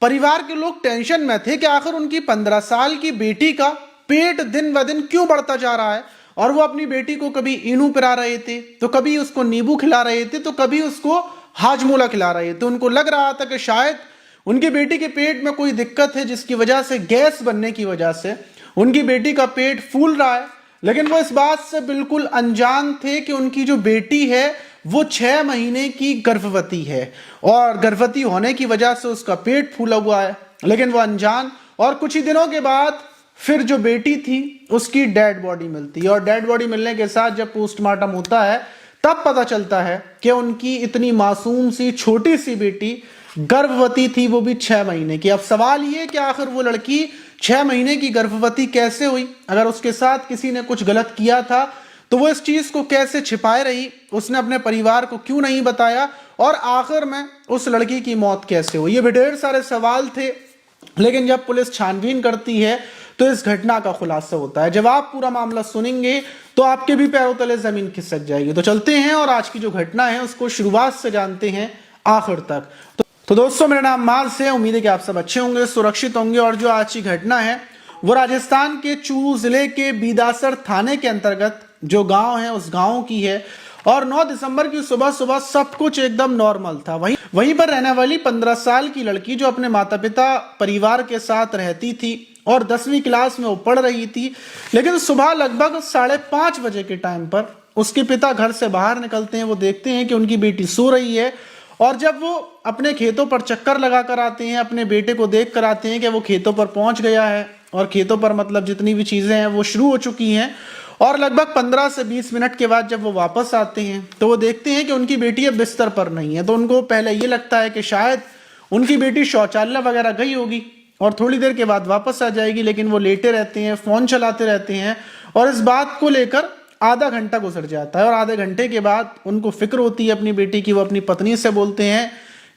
परिवार के लोग टेंशन में थे कि आखिर उनकी 15 साल की बेटी का पेट दिन ब दिन क्यों बढ़ता जा रहा है। और वो अपनी बेटी को कभी इनू पिला रहे थे, तो कभी उसको नींबू खिला रहे थे, तो कभी उसको हाजमोला खिला रहे थे। उनको लग रहा था कि शायद उनकी बेटी के पेट में कोई दिक्कत है, जिसकी वजह से गैस बनने की वजह से उनकी बेटी का पेट फूल रहा है। लेकिन वो इस बात से बिल्कुल अनजान थे कि उनकी जो बेटी है वो 6 महीने की गर्भवती है और गर्भवती होने की वजह से उसका पेट फूला हुआ है। लेकिन वो अनजान, और कुछ ही दिनों के बाद फिर जो बेटी थी उसकी डेड बॉडी मिलती है। और डेड बॉडी मिलने के साथ जब पोस्टमार्टम होता है तब पता चलता है कि उनकी इतनी मासूम सी छोटी सी बेटी गर्भवती थी, वो भी 6 महीने की। अब सवाल ये कि आखिर वो लड़की 6 महीने की गर्भवती कैसे हुई? अगर उसके साथ किसी ने कुछ गलत किया था तो वो इस चीज को कैसे छिपाए रही? उसने अपने परिवार को क्यों नहीं बताया? और आखिर में उस लड़की की मौत कैसे हुई? ये भी ढेर सारे सवाल थे। लेकिन जब पुलिस छानबीन करती है तो इस घटना का खुलासा होता है। जब आप पूरा मामला सुनेंगे तो आपके भी पैरों तले जमीन खिसक जाएगी। तो चलते हैं और आज की जो घटना है उसको शुरुआत से जानते हैं आखिर तक। तो दोस्तों, मेरा नाम मार्स है। उम्मीद है कि आप सब अच्छे होंगे, सुरक्षित होंगे। और जो आज की घटना है वो राजस्थान के चूरू जिले के बीदासर थाने के अंतर्गत जो गांव है उस गांव की है। और 9 दिसंबर की सुबह सुबह सब कुछ एकदम नॉर्मल था। वहीं पर रहने वाली 15 साल की लड़की जो अपने माता पिता परिवार के साथ रहती थी और 10वीं क्लास में वो पढ़ रही थी। लेकिन सुबह लगभग 5:30 बजे के टाइम पर उसके पिता घर से बाहर निकलते हैं। वो देखते हैं कि उनकी बेटी सो रही है। और जब वो अपने खेतों पर चक्कर लगा कर आते हैं, अपने बेटे को देख कर आते हैं कि वो खेतों पर पहुंच गया है और खेतों पर मतलब जितनी भी चीजें हैं वो शुरू हो चुकी हैं। और लगभग 15 से 20 मिनट के बाद जब वो वापस आते हैं तो वो देखते हैं कि उनकी बेटी अब बिस्तर पर नहीं है। तो उनको पहले ये लगता है कि शायद उनकी बेटी शौचालय वगैरह गई होगी और थोड़ी देर के बाद वापस आ जाएगी। लेकिन वो लेटे रहते हैं, फोन चलाते रहते हैं और इस बात को लेकर आधा घंटा गुजर जाता है। और आधे घंटे के बाद उनको फिक्र होती है अपनी बेटी की। वो अपनी पत्नी से बोलते हैं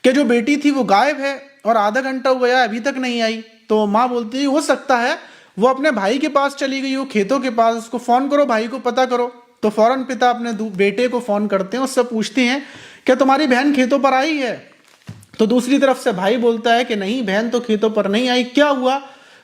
कि जो बेटी थी वो गायब है और आधा घंटा हो गया अभी तक नहीं आई। तो माँ बोलती है हो सकता है वो अपने भाई के पास चली गई हो, खेतों के पास। उसको फोन करो, भाई को पता करो। तो फौरन पिता अपने बेटे को फोन करते हैं, उससे पूछते हैं क्या तुम्हारी बहन खेतों पर आई है? तो दूसरी तरफ से भाई बोलता है कि नहीं, बहन तो खेतों पर नहीं आई, क्या हुआ?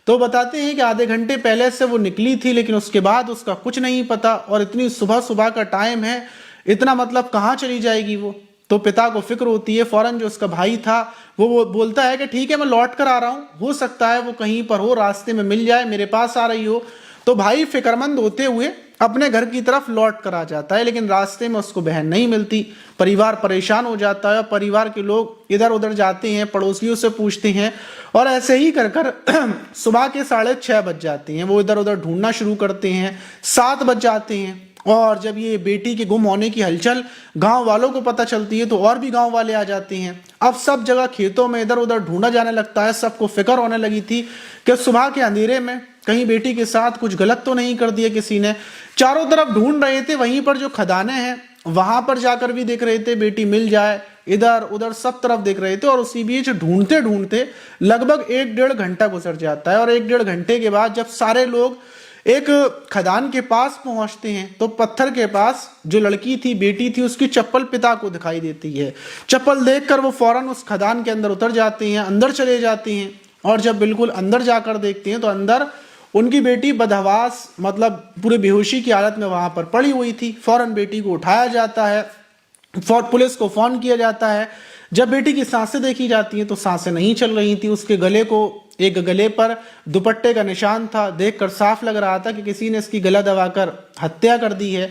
तो बताते हैं कि आधे घंटे पहले से वो निकली थी, लेकिन उसके बाद उसका कुछ नहीं पता। और इतनी सुबह सुबह का टाइम है, इतना मतलब कहाँ चली जाएगी वो? तो पिता को फिक्र होती है। फौरन जो उसका भाई था वो बोलता है कि ठीक है, मैं लौट कर आ रहा हूँ, हो सकता है वो कहीं पर हो, रास्ते में मिल जाए, मेरे पास आ रही हो। तो भाई फिक्रमंद होते हुए अपने घर की तरफ लौट कर आ जाता है। लेकिन रास्ते में उसको बहन नहीं मिलती। परिवार परेशान हो जाता है। परिवार के लोग इधर उधर जाते हैं, पड़ोसियों से पूछते हैं और ऐसे ही कर कर सुबह के 6:30 बज जाते हैं। वो इधर उधर ढूंढना शुरू करते हैं। 7 बज जाते हैं। और जब ये बेटी के गुम होने की हलचल गांव वालों को पता चलती है तो और भी गांव वाले आ जाते हैं। अब सब जगह खेतों में इधर उधर ढूंढा जाने लगता है। सबको फिक्र होने लगी थी कि सुबह के अंधेरे में कहीं बेटी के साथ कुछ गलत तो नहीं कर दिया किसी ने। चारों तरफ ढूंढ रहे थे। वहीं पर जो खदानें हैं वहां पर जाकर भी देख रहे थे बेटी मिल जाए, इधर उधर सब तरफ देख रहे थे। और उसी बीच ढूंढते ढूंढते लगभग 1-1.5 घंटा गुजर जाता है। और 1-1.5 घंटे के बाद जब सारे लोग एक खदान के पास पहुंचते हैं तो पत्थर के पास जो लड़की थी, बेटी थी, उसकी चप्पल पिता को दिखाई देती है। चप्पल देखकर वो फौरन उस खदान के अंदर उतर जाते हैं, अंदर चले जाते हैं। और जब बिल्कुल अंदर जाकर देखते हैं तो अंदर उनकी बेटी बदहवास मतलब पूरे बेहोशी की हालत में वहां पर पड़ी हुई थी। फौरन बेटी को उठाया जाता है, पुलिस को फोन किया जाता है। जब बेटी की सांसें देखी जाती हैं तो सांसें नहीं चल रही थी। उसके गले पर दुपट्टे का निशान था। देखकर साफ लग रहा था कि किसी ने इसकी गला दबाकर हत्या कर दी है।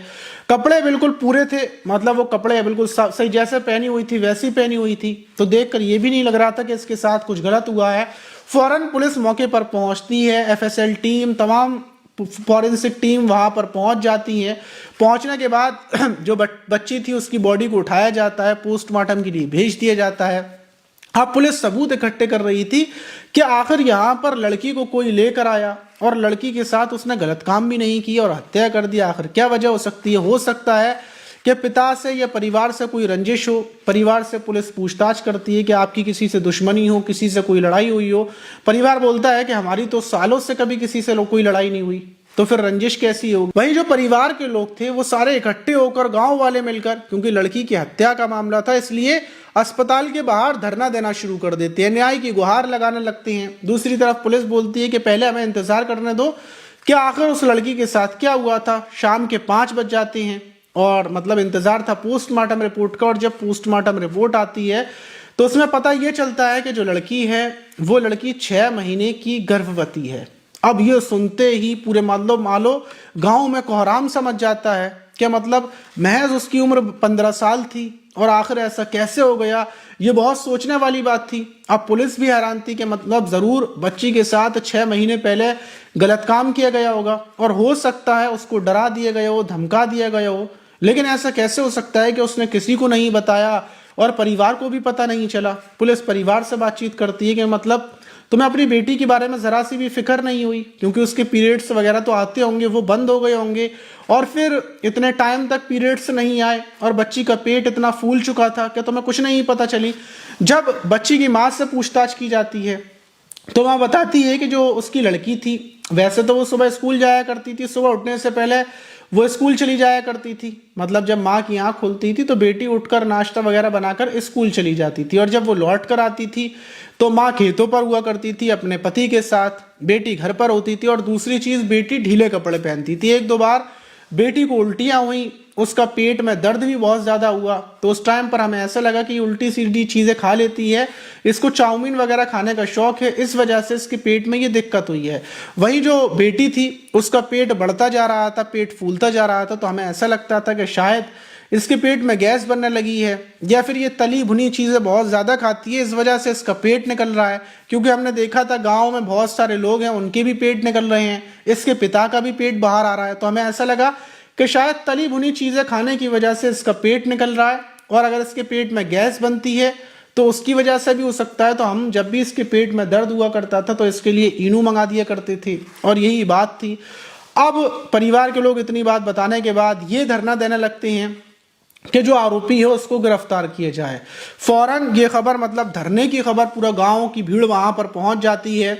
कपड़े बिल्कुल पूरे थे, मतलब वो कपड़े बिल्कुल सही जैसे पहनी हुई थी वैसी पहनी हुई थी। तो देखकर ये भी नहीं लग रहा था कि इसके साथ कुछ गलत हुआ है। फौरन पुलिस मौके पर पहुंचती है। एफएसएल टीम, तमाम फॉरेंसिक टीम वहां पर पहुंच जाती है। पहुंचने के बाद जो बच्ची थी उसकी बॉडी को उठाया जाता है, पोस्टमार्टम के लिए भेज दिया जाता है। अब पुलिस सबूत इकट्ठे कर रही थी कि आखिर यहाँ पर लड़की को कोई लेकर आया और लड़की के साथ उसने गलत काम भी नहीं किया और हत्या कर दिया। आखिर क्या वजह हो सकती है? हो सकता है कि पिता से या परिवार से कोई रंजिश हो। परिवार से पुलिस पूछताछ करती है कि आपकी किसी से दुश्मनी हो, किसी से कोई लड़ाई हुई हो। परिवार बोलता है कि हमारी तो सालों से कभी किसी से कोई लड़ाई नहीं हुई। तो फिर रंजिश कैसी होगी। वहीं जो परिवार के लोग थे वो सारे इकट्ठे होकर, गांव वाले मिलकर, क्योंकि लड़की की हत्या का मामला था इसलिए अस्पताल के बाहर धरना देना शुरू कर देते हैं, न्याय की गुहार लगाने लगते हैं। दूसरी तरफ पुलिस बोलती है कि पहले हमें इंतजार करने दो कि आखिर उस लड़की के साथ क्या हुआ था। शाम के 5 बज जाते हैं और मतलब इंतजार था पोस्टमार्टम रिपोर्ट का, और जब पोस्टमार्टम रिपोर्ट आती है तो उसमें पता ये चलता है कि जो लड़की है वो लड़की 6 महीने की गर्भवती है। अब ये सुनते ही पूरे मालो गांव में कोहराम समझ जाता है कि मतलब महज उसकी उम्र 15 साल थी और आखिर ऐसा कैसे हो गया। ये बहुत सोचने वाली बात थी। अब पुलिस भी हैरान थी कि मतलब जरूर बच्ची के साथ 6 महीने पहले गलत काम किया गया होगा और हो सकता है उसको डरा दिया गया हो, धमका दिया गया हो, लेकिन ऐसा कैसे हो सकता है कि उसने किसी को नहीं बताया और परिवार को भी पता नहीं चला। पुलिस परिवार से बातचीत करती है कि मतलब तुम्हें अपनी बेटी के बारे में जरा सी भी फिक्र नहीं हुई, क्योंकि उसके पीरियड्स वगैरह तो आते होंगे, वो बंद हो गए होंगे और फिर इतने टाइम तक पीरियड्स नहीं आए और बच्ची का पेट इतना फूल चुका था कि तुम्हें कुछ नहीं पता चली। जब बच्ची की माँ से पूछताछ की जाती है तो वह बताती है कि जो उसकी लड़की थी, वैसे तो वो सुबह स्कूल जाया करती थी, सुबह उठने से पहले वो स्कूल चली जाया करती थी। मतलब जब माँ की आँख खुलती थी तो बेटी उठकर नाश्ता वगैरह बनाकर स्कूल चली जाती थी, और जब वो लौट कर आती थी तो माँ खेतों पर हुआ करती थी अपने पति के साथ, बेटी घर पर होती थी। और दूसरी चीज़, बेटी ढीले कपड़े पहनती थी। 1-2 बार बेटी को उल्टियाँ हुई, उसका पेट में दर्द भी बहुत ज़्यादा हुआ, तो उस टाइम पर हमें ऐसा लगा कि उल्टी सीधी चीज़ें खा लेती है, इसको चाउमीन वगैरह खाने का शौक है, इस वजह से इसके पेट में ये दिक्कत हुई है। वहीं जो बेटी थी उसका पेट बढ़ता जा रहा था, पेट फूलता जा रहा था, तो हमें ऐसा लगता था कि शायद इसके पेट में गैस बनने लगी है, या फिर ये तली भुनी चीज़ें बहुत ज़्यादा खाती है, इस वजह से इसका पेट निकल रहा है। क्योंकि हमने देखा था गाँव में बहुत सारे लोग हैं, उनके भी पेट निकल रहे हैं, इसके पिता का भी पेट बाहर आ रहा है, तो हमें ऐसा लगा कि शायद तली भुनी चीज़ें खाने की वजह से इसका पेट निकल रहा है, और अगर इसके पेट में गैस बनती है तो उसकी वजह से भी हो सकता है। तो हम जब भी इसके पेट में दर्द हुआ करता था तो इसके लिए इनू मंगा दिया करते थे, और यही बात थी। अब परिवार के लोग इतनी बात बताने के बाद ये धरना देने लगते हैं कि जो आरोपी है उसको गिरफ्तार किया जाए। फौरन ये खबर, मतलब धरने की खबर, पूरा गांव की भीड़ वहां पर पहुंच जाती है।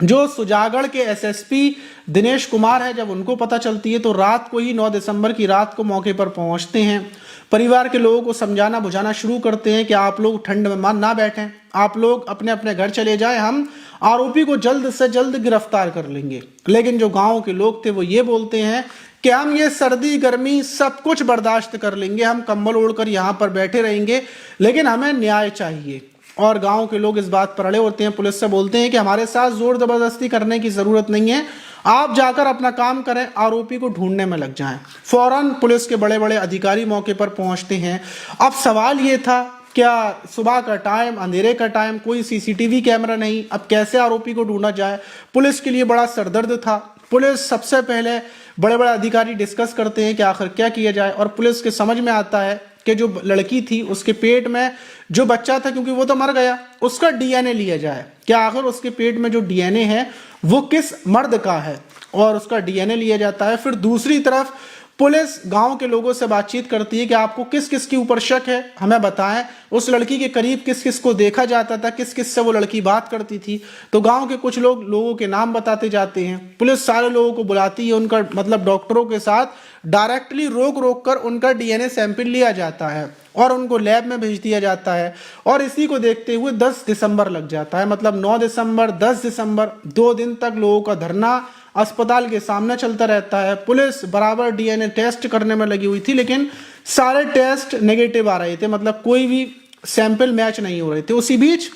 जो सुजागढ़ के एसएसपी दिनेश कुमार है, जब उनको पता चलती है तो रात को ही 9 दिसंबर की रात को मौके पर पहुंचते हैं। परिवार के लोगों को समझाना बुझाना शुरू करते हैं कि आप लोग ठंड में मान ना बैठें, आप लोग अपने अपने घर चले जाएं, हम आरोपी को जल्द से जल्द गिरफ्तार कर लेंगे। लेकिन जो गांव के लोग थे वो ये बोलते हैं कि हम ये सर्दी गर्मी सब कुछ बर्दाश्त कर लेंगे, हम कंबल ओढ़कर यहाँ पर बैठे रहेंगे, लेकिन हमें न्याय चाहिए। और गांव के लोग इस बात पर अड़े होते हैं, पुलिस से बोलते हैं कि हमारे साथ जोर जबरदस्ती करने की जरूरत नहीं है, आप जाकर अपना काम करें, आरोपी को ढूंढने में लग जाएं। फौरन पुलिस के बड़े बड़े अधिकारी मौके पर पहुंचते हैं। अब सवाल ये था, क्या सुबह का टाइम, अंधेरे का टाइम, कोई सीसीटीवी कैमरा नहीं, अब कैसे आरोपी को ढूंढा जाए। पुलिस के लिए बड़ा सरदर्द था। पुलिस सबसे पहले बड़े बड़े अधिकारी डिस्कस करते हैं कि आखिर क्या किया जाए, और पुलिस के समझ में आता है कि जो लड़की थी उसके पेट में जो बच्चा था, क्योंकि वो तो मर गया, उसका डीएनए लिया जाए। क्या आखिर उसके पेट में जो डीएनए है वो किस मर्द का है, और उसका डीएनए लिया जाता है। फिर दूसरी तरफ पुलिस गांव के लोगों से बातचीत करती है कि आपको किस किस के ऊपर शक है, हमें बताएं। उस लड़की के करीब किस किस को देखा जाता था, किस किस से वो लड़की बात करती थी। तो गांव के कुछ लोगों के नाम बताते जाते हैं। पुलिस सारे लोगों को बुलाती है, उनका मतलब डॉक्टरों के साथ डायरेक्टली रोक कर उनका डीएनए सैंपल लिया जाता है और उनको लैब में भेज दिया जाता है। और इसी को देखते हुए 10 दिसंबर लग जाता है, मतलब 9 दिसंबर 10 दिसंबर 2 दिन तक लोगों का धरना अस्पताल के सामने चलता रहता है। पुलिस बराबर डीएनए टेस्ट करने में लगी हुई थी, लेकिन सारे टेस्ट नेगेटिव आ रहे थे, मतलब कोई भी सैंपल मैच नहीं हो रहे थे। उसी बीच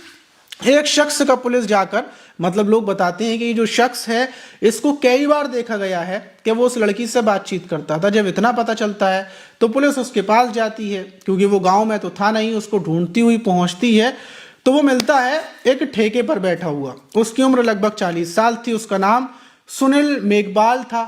एक शख्स का पुलिस जाकर, मतलब लोग बताते हैं कि ये जो शख्स है इसको कई बार देखा गया है कि वो उस लड़की से बातचीत करता था। जब इतना पता चलता है तो पुलिस उसके पास जाती है, क्योंकि वो गांव में तो था नहीं, उसको ढूंढती हुई पहुंचती है। तो वो मिलता है एक ठेके पर बैठा हुआ, उसकी उम्र लगभग 40 साल थी, उसका नाम सुनील मेघवाल था।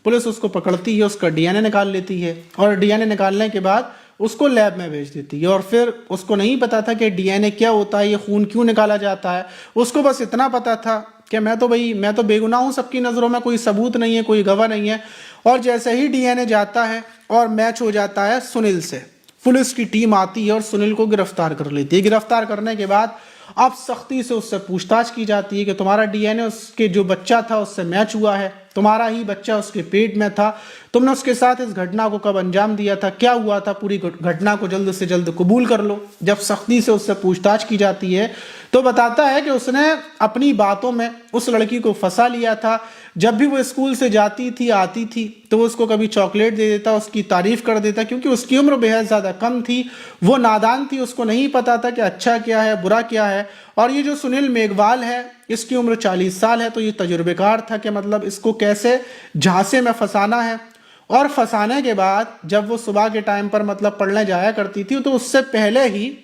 पुलिस उसको पकड़ती है, उसका डीएनए निकाल लेती है, और डीएनए निकालने के बाद उसको लैब में भेज देती है। और फिर उसको नहीं पता था कि डीएनए क्या होता है, ये खून क्यों निकाला जाता है। उसको बस इतना पता था कि मैं तो बेगुनाह हूँ, सबकी नज़रों में कोई सबूत नहीं है, कोई गवाह नहीं है। और जैसे ही डीएनए जाता है और मैच हो जाता है सुनील से, पुलिस की टीम आती है और सुनील को गिरफ्तार कर लेती है। गिरफ्तार करने के बाद अब सख्ती से उससे पूछताछ की जाती है कि तुम्हारा डीएनए उसके जो बच्चा था उससे मैच हुआ है, तुम्हारा ही बच्चा उसके पेट में था, तुमने उसके साथ इस घटना को कब अंजाम दिया था, क्या हुआ था, पूरी घटना को जल्द से जल्द कबूल कर लो। जब सख्ती से उससे पूछताछ की जाती है तो बताता है कि उसने अपनी बातों में उस लड़की को फंसा लिया था। जब भी वो स्कूल से जाती थी आती थी तो वो उसको कभी चॉकलेट दे देता, उसकी तारीफ कर देता, क्योंकि उसकी उम्र बेहद ज़्यादा कम थी, वो नादान थी, उसको नहीं पता था कि अच्छा क्या है बुरा क्या है। और ये जो सुनील मेघवाल है इसकी उम्र 40 साल है, तो ये तजुर्बेकार था कि मतलब इसको कैसे झांसे में फंसाना है। और फंसाने के बाद जब वो सुबह के टाइम पर मतलब पढ़ने जाया करती थी तो उससे पहले ही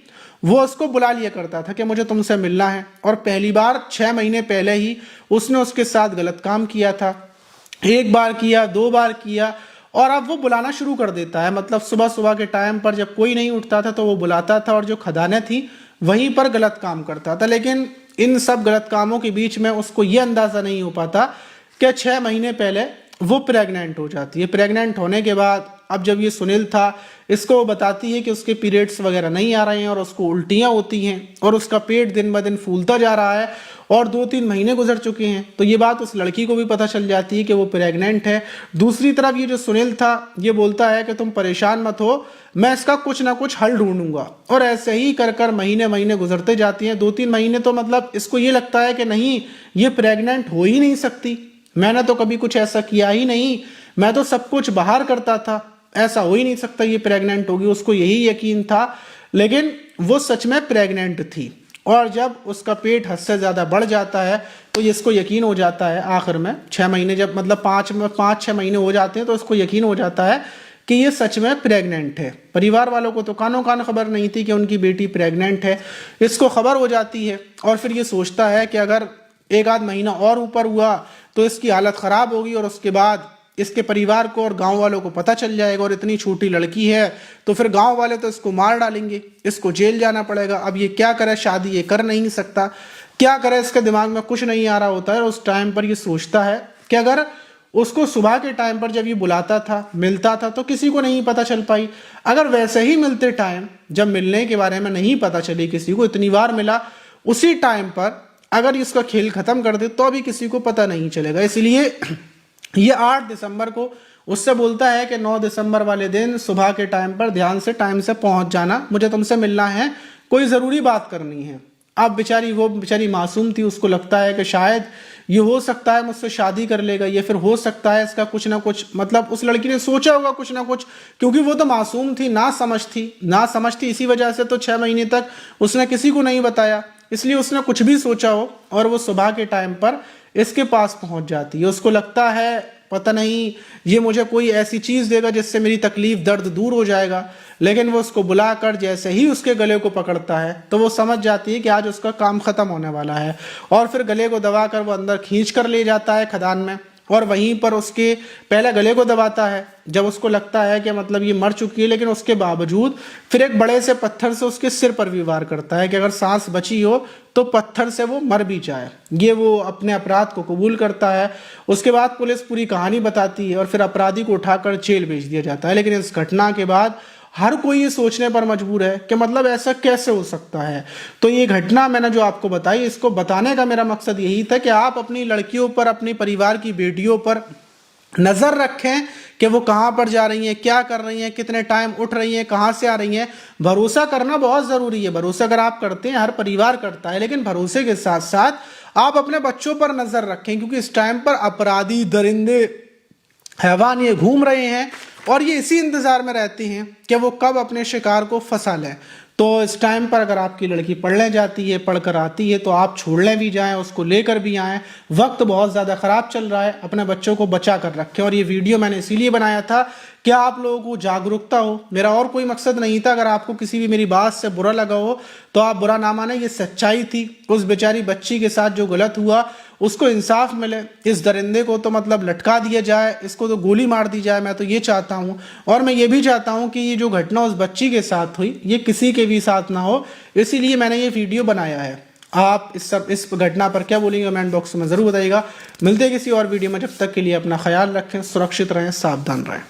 वो उसको बुला लिया करता था कि मुझे तुमसे मिलना है। और पहली बार 6 महीने पहले ही उसने उसके साथ गलत काम किया था, एक बार किया, 2 बार किया, और अब वो बुलाना शुरू कर देता है। मतलब सुबह सुबह के टाइम पर जब कोई नहीं उठता था तो वो बुलाता था और जो खदानें थी वहीं पर गलत काम करता था। लेकिन इन सब गलत कामों के बीच में उसको ये अंदाज़ा नहीं हो पाता कि 6 महीने पहले वो प्रेग्नेंट हो जाती है। प्रेग्नेंट होने के बाद अब जब ये सुनील था इसको वो बताती है कि उसके पीरियड्स वगैरह नहीं आ रहे हैं और उसको उल्टियाँ होती हैं और उसका पेट दिन ब दिन फूलता जा रहा है और 2-3 महीने गुजर चुके हैं। तो ये बात उस लड़की को भी पता चल जाती है कि वो प्रेग्नेंट है। दूसरी तरफ ये जो सुनील था ये बोलता है कि तुम परेशान मत हो, मैं इसका कुछ ना कुछ हल ढूंढूंगा। और ऐसे ही कर कर महीने महीने गुजरते जाती हैं। 2-3 महीने तो मतलब इसको ये लगता है कि नहीं ये प्रेग्नेंट हो ही नहीं सकती, मैंने तो कभी कुछ ऐसा किया ही नहीं, मैं तो सब कुछ बाहर करता था, ऐसा हो ही नहीं सकता ये प्रेग्नेंट होगी, उसको यही यकीन था। लेकिन वो सच में प्रेग्नेंट थी। और जब उसका पेट हद से ज़्यादा बढ़ जाता है तो इसको यकीन हो जाता है आखिर में 6 महीने जब मतलब 5-6 महीने हो जाते हैं तो उसको यकीन हो जाता है कि ये सच में प्रेग्नेंट है। परिवार वालों को तो कानों कान खबर नहीं थी कि उनकी बेटी प्रेग्नेंट है। इसको खबर हो जाती है और फिर ये सोचता है कि अगर 1 आध महीना और ऊपर हुआ तो इसकी हालत ख़राब होगी और उसके बाद इसके परिवार को और गांव वालों को पता चल जाएगा। और इतनी छोटी लड़की है तो फिर गांव वाले तो इसको मार डालेंगे, इसको जेल जाना पड़ेगा। अब ये क्या करे, शादी ये कर नहीं सकता, क्या करे, इसके दिमाग में कुछ नहीं आ रहा होता है। उस टाइम पर ये सोचता है कि अगर उसको सुबह के टाइम पर जब ये बुलाता था मिलता था तो किसी को नहीं पता चल पाई, अगर वैसे ही मिलते टाइम जब मिलने के बारे में नहीं पता चली किसी को, इतनी बार मिला, उसी टाइम पर अगर इसका खेल खत्म कर दे तो भी किसी को पता नहीं चलेगा। इसलिए ये 8 दिसंबर को उससे बोलता है कि 9 दिसंबर वाले दिन सुबह के टाइम पर ध्यान से टाइम से पहुंच जाना, मुझे तुमसे मिलना है, कोई ज़रूरी बात करनी है। अब वो बेचारी मासूम थी, उसको लगता है कि शायद ये हो सकता है मुझसे शादी कर लेगा, ये फिर हो सकता है इसका कुछ ना कुछ मतलब उस लड़की ने सोचा होगा कुछ ना कुछ, क्योंकि वो तो मासूम थी, ना समझ थी, इसी वजह से तो 6 महीने तक उसने किसी को नहीं बताया, इसलिए उसने कुछ भी सोचा हो। और वो सुबह के टाइम पर इसके पास पहुंच जाती है। उसको लगता है पता नहीं ये मुझे कोई ऐसी चीज़ देगा जिससे मेरी तकलीफ दर्द दूर हो जाएगा। लेकिन वो उसको बुलाकर जैसे ही उसके गले को पकड़ता है तो वो समझ जाती है कि आज उसका काम ख़त्म होने वाला है। और फिर गले को दबाकर वो अंदर खींच कर ले जाता है खदान में और वहीं पर उसके पहले गले को दबाता है। जब उसको लगता है कि मतलब ये मर चुकी है, लेकिन उसके बावजूद फिर एक बड़े से पत्थर से उसके सिर पर भी वार करता है कि अगर सांस बची हो तो पत्थर से वो मर भी जाए। ये वो अपने अपराध को कबूल करता है। उसके बाद पुलिस पूरी कहानी बताती है और फिर अपराधी को उठाकर जेल भेज दिया जाता है। लेकिन इस घटना के बाद हर कोई ये सोचने पर मजबूर है कि मतलब ऐसा कैसे हो सकता है। तो ये घटना मैंने जो आपको बताई, इसको बताने का मेरा मकसद यही था कि आप अपनी लड़कियों पर, अपने परिवार की बेटियों पर नज़र रखें कि वो कहाँ पर जा रही हैं, क्या कर रही हैं, कितने टाइम उठ रही हैं, कहाँ से आ रही हैं। भरोसा करना बहुत ज़रूरी है। भरोसा अगर आप करते हैं, हर परिवार करता है, लेकिन भरोसे के साथ साथ आप अपने बच्चों पर नज़र रखें, क्योंकि इस टाइम पर अपराधी, दरिंदे, हैवान ये घूम रहे हैं और ये इसी इंतज़ार में रहती हैं कि वो कब अपने शिकार को फंसा लें। तो इस टाइम पर अगर आपकी लड़की पढ़ने जाती है, पढ़कर आती है, तो आप छोड़ने भी जाएं, उसको लेकर भी आएँ। वक्त बहुत ज़्यादा ख़राब चल रहा है, अपने बच्चों को बचा कर रखें। और ये वीडियो मैंने इसीलिए बनाया था कि आप लोगों को जागरूकता हो, मेरा और कोई मकसद नहीं था। अगर आपको किसी भी मेरी बात से बुरा लगा हो तो आप बुरा ना माने, ये सच्चाई थी। उस बेचारी बच्ची के साथ जो गलत हुआ उसको इंसाफ मिले, इस दरिंदे को तो मतलब लटका दिया जाए, इसको तो गोली मार दी जाए, मैं तो ये चाहता हूँ। और मैं ये भी चाहता हूँ कि ये जो घटना उस बच्ची के साथ हुई ये किसी के भी साथ ना हो, इसीलिए मैंने ये वीडियो बनाया है। आप इस घटना पर क्या बोलेंगे कमेंट बॉक्स में ज़रूर बताइएगा। मिलते हैं किसी और वीडियो में, जब तक के लिए अपना ख्याल रखें, सुरक्षित रहें, सावधान रहें।